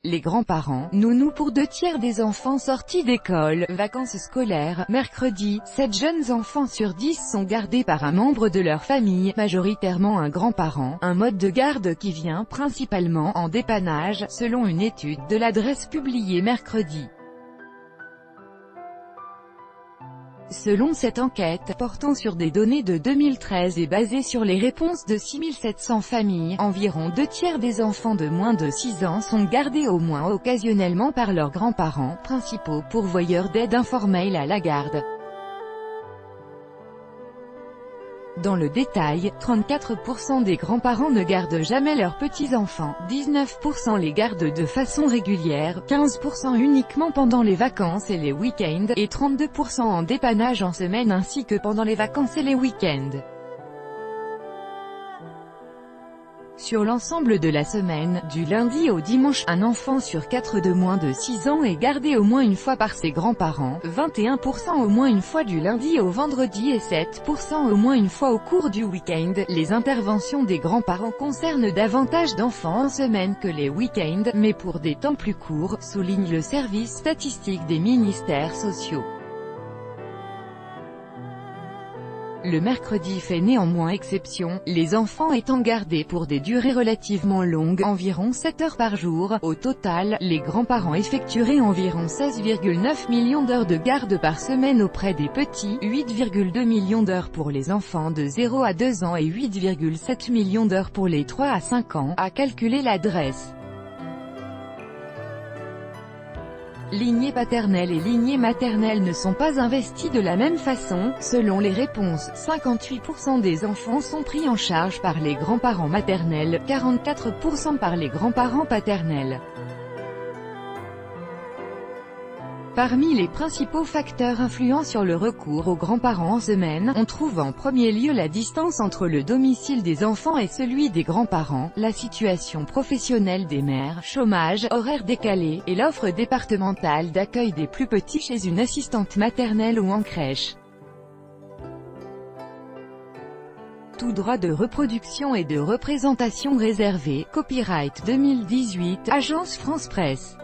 Les grands-parents, nounous pour 2/3 des enfants sortis d'école, vacances scolaires, mercredi, 7 jeunes enfants sur 10 sont gardés par un membre de leur famille, majoritairement un grand-parent, un mode de garde qui vient principalement en dépannage, selon une étude de l'adresse publiée mercredi. Selon cette enquête, portant sur des données de 2013 et basée sur les réponses de 6700 familles, environ 2/3 des enfants de moins de 6 ans sont gardés au moins occasionnellement par leurs grands-parents, principaux pourvoyeurs d'aide informelle à la garde. Dans le détail, 34% des grands-parents ne gardent jamais leurs petits-enfants, 19% les gardent de façon régulière, 15% uniquement pendant les vacances et les week-ends, et 32% en dépannage en semaine ainsi que pendant les vacances et les week-ends. Sur l'ensemble de la semaine, du lundi au dimanche, un enfant sur 4 de moins de 6 ans est gardé au moins une fois par ses grands-parents, 21% au moins une fois du lundi au vendredi et 7% au moins une fois au cours du week-end. Les interventions des grands-parents concernent davantage d'enfants en semaine que les week-ends, mais pour des temps plus courts, souligne le service statistique des ministères sociaux. Le mercredi fait néanmoins exception, les enfants étant gardés pour des durées relativement longues, environ 7 heures par jour. Au total, les grands-parents effectueraient environ 16,9 millions d'heures de garde par semaine auprès des petits, 8,2 millions d'heures pour les enfants de 0 à 2 ans et 8,7 millions d'heures pour les 3 à 5 ans, a calculé l'adresse. Lignée paternelle et lignée maternelle ne sont pas investies de la même façon, selon les réponses. 58% des enfants sont pris en charge par les grands-parents maternels, 44% par les grands-parents paternels. Parmi les principaux facteurs influents sur le recours aux grands-parents en semaine, on trouve en premier lieu la distance entre le domicile des enfants et celui des grands-parents, la situation professionnelle des mères, chômage, horaires décalés, et l'offre départementale d'accueil des plus petits chez une assistante maternelle ou en crèche. Tout droit de reproduction et de représentation réservé, copyright 2018, Agence France Presse.